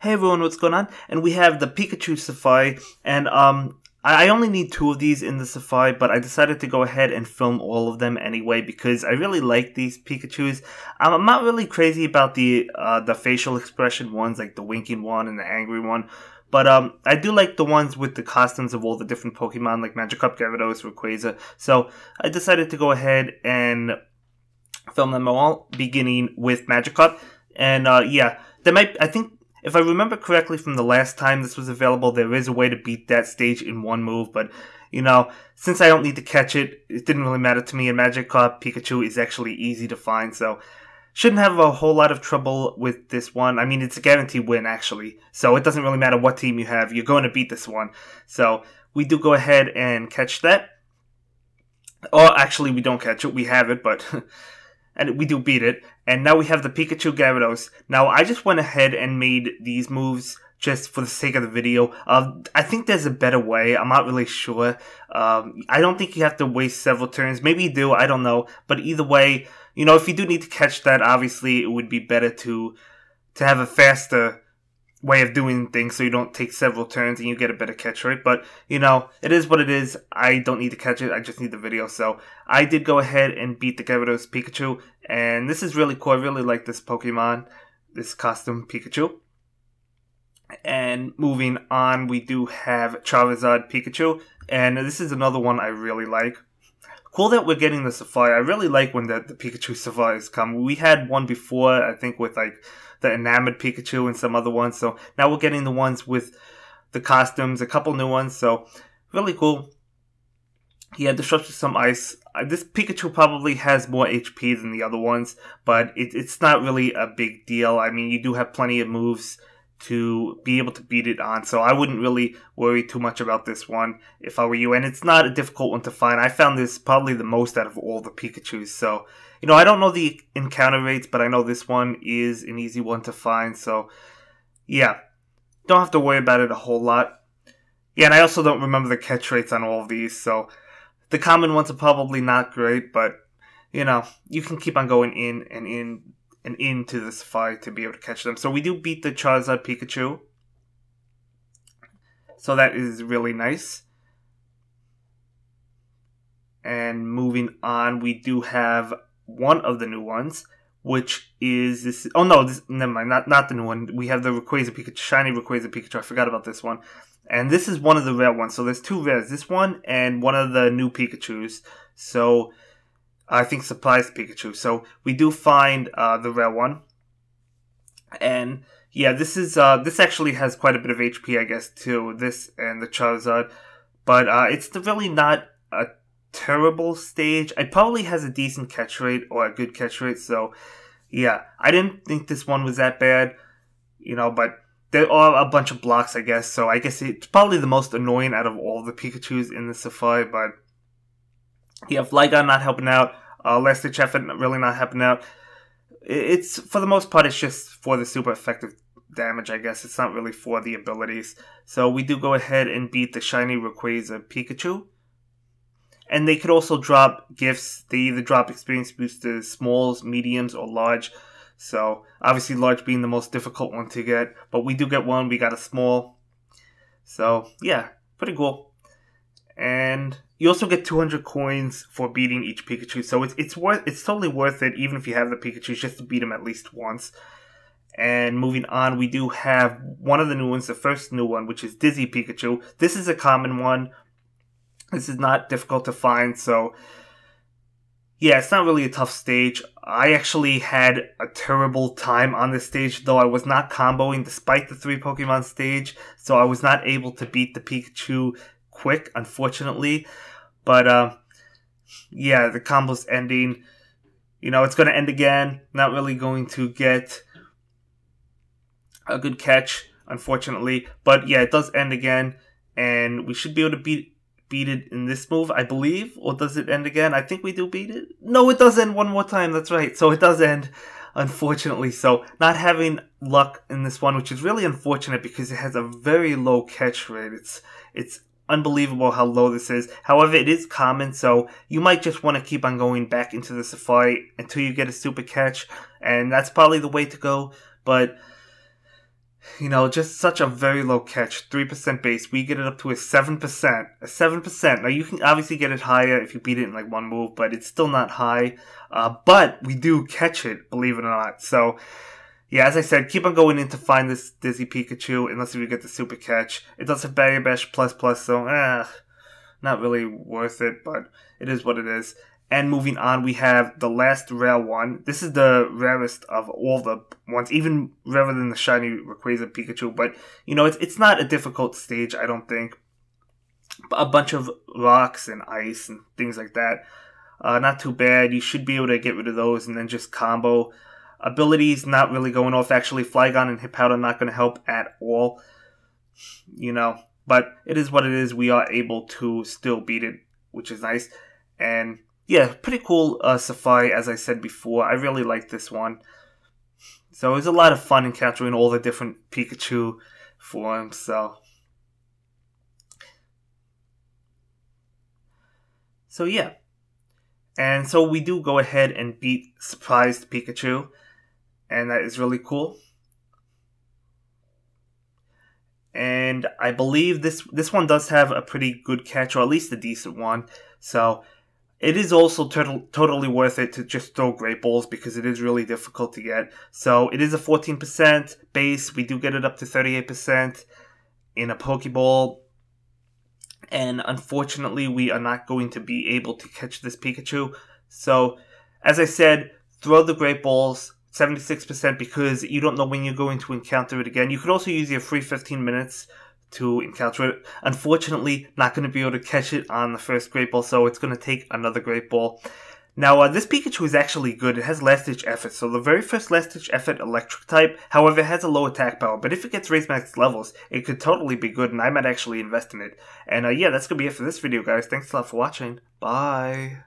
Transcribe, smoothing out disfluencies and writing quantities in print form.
Hey everyone, what's going on? And we have the Pikachu Safari, and I only need 2 of these in the Safari, but I decided to go ahead and film all of them anyway because I really like these Pikachus. I'm not really crazy about the facial expression ones, like the winking one and the angry one, but I do like the ones with the costumes of all the different Pokemon, like Magikarp, Gyarados, Rayquaza. So I decided to go ahead and film them all, beginning with Magikarp. And yeah, I think, if I remember correctly from the last time this was available, there is a way to beat that stage in one move, but, you know, since I don't need to catch it, it didn't really matter to me, and Magikarp Pikachu is actually easy to find, so shouldn't have a whole lot of trouble with this one. I mean, it's a guaranteed win, actually, so it doesn't really matter what team you have, you're going to beat this one. So, we do go ahead and catch that. Or, actually, we don't catch it, we have it, but... and we do beat it. And now we have the Pikachu Gyarados. Now, I just went ahead and made these moves just for the sake of the video. I think there's a better way. I'm not really sure. I don't think you have to waste several turns. Maybe you do. I don't know. But either way, you know, if you do need to catch that, obviously it would be better to have a faster way of doing things so you don't take several turns and you get a better catch rate. But, you know, it is what it is. I don't need to catch it. I just need the video. So I did go ahead and beat the Gyarados Pikachu. And this is really cool. I really like this Pokemon, this costume Pikachu. And moving on, we do have Charizard Pikachu. And this is another one I really like. Cool that we're getting the Safari. I really like when the Pikachu Safaris come. We had one before, I think, with like the enamored Pikachu and some other ones. So now we're getting the ones with the costumes, a couple new ones. So really cool. Yeah, disrupted some ice. This Pikachu probably has more HP than the other ones, but it's not really a big deal. I mean, you do have plenty of moves to be able to beat it on, so I wouldn't really worry too much about this one if I were you. And it's not a difficult one to find. I found this probably the most out of all the Pikachus, so, you know, I don't know the encounter rates, but I know this one is an easy one to find, so, yeah. Don't have to worry about it a whole lot. Yeah, and I also don't remember the catch rates on all of these, so the common ones are probably not great, but, you know, you can keep on going in and in and into the Safari to be able to catch them. So we do beat the Charizard Pikachu. So that is really nice. And moving on, we do have one of the new ones, which is this... Oh no, never mind, not the new one. We have the Rayquaza Pikachu, shiny Rayquaza Pikachu. I forgot about this one. And this is one of the rare ones. So there's 2 rares. This one and one of the new Pikachus. So I think surprise Pikachu. So we do find the rare one. And yeah, this is this actually has quite a bit of HP, I guess, too. This and the Charizard. But it's really not a terrible stage. It probably has a decent catch rate or a good catch rate. So yeah, I didn't think this one was that bad. You know, but there are a bunch of blocks, I guess, so I guess it's probably the most annoying out of all the Pikachus in the Safari, but yeah, Flygon not helping out, Elastic Chef really not helping out. It's, for the most part, it's just for the super effective damage, I guess. It's not really for the abilities. So we do go ahead and beat the shiny Rayquaza Pikachu. And they could also drop gifts. They either drop experience boosters, smalls, mediums, or large. So, obviously large being the most difficult one to get. But we do get one. We got a small. So, yeah. Pretty cool. And you also get 200 coins for beating each Pikachu. So, it's totally worth it, even if you have the Pikachu, just to beat them at least once. And moving on, we do have one of the new ones. The first new one, which is Dizzy Pikachu. This is a common one. This is not difficult to find, so... yeah, it's not really a tough stage. I actually had a terrible time on this stage, though I was not comboing despite the 3 Pokemon stage, so I was not able to beat the Pikachu quick, unfortunately. But, yeah, the combo's ending. You know, it's going to end again. Not really going to get a good catch, unfortunately. But, yeah, it does end again, and we should be able to beat it in this move, I believe. Or does it end again? I think we do beat it. No, it does end one more time. That's right. So it does end, unfortunately. So not having luck in this one, which is really unfortunate because it has a very low catch rate. It's unbelievable how low this is. However, it is common, so you might just want to keep on going back into the Safari until you get a super catch, and that's probably the way to go. But You know, just such a very low catch, 3% base. We get it up to a 7%. A 7%. Now, you can obviously get it higher if you beat it in like one move, but it's still not high. But we do catch it, believe it or not. So, yeah, as I said, keep on going in to find this Dizzy Pikachu, unless you get the Super Catch. It does have Barrier Bash plus, so, not really worth it, but it is what it is. And moving on, we have the last rare one. This is the rarest of all the ones, even rarer than the shiny Rayquaza Pikachu. But, you know, it's not a difficult stage, I don't think. A bunch of rocks and ice and things like that. Not too bad. You should be able to get rid of those and then just combo. Abilities not really going off. Actually, Flygon and Hip Powder not going to help at all. You know, but it is what it is. We are able to still beat it, which is nice. And yeah, pretty cool Safari, as I said before. I really like this one. So it was a lot of fun encountering all the different Pikachu forms. So yeah. And so we do go ahead and beat Surprised Pikachu. And that is really cool. And I believe this one does have a pretty good catch, or at least a decent one. So it is also totally worth it to just throw Great Balls because it is really difficult to get. So it is a 14% base. We do get it up to 38% in a Pokeball. And unfortunately, we are not going to be able to catch this Pikachu. So, as I said, throw the Great Balls, 76%, because you don't know when you're going to encounter it again. You could also use your free 15 minutes to encounter it. Unfortunately, not going to be able to catch it on the first Great Ball, so it's going to take another Great Ball. Now, this Pikachu is actually good. It has Last Ditch Effort, so the very first Last Ditch Effort Electric type, however, it has a low attack power, but if it gets raised max levels, it could totally be good, and I might actually invest in it. And yeah, that's going to be it for this video, guys. Thanks a lot for watching. Bye.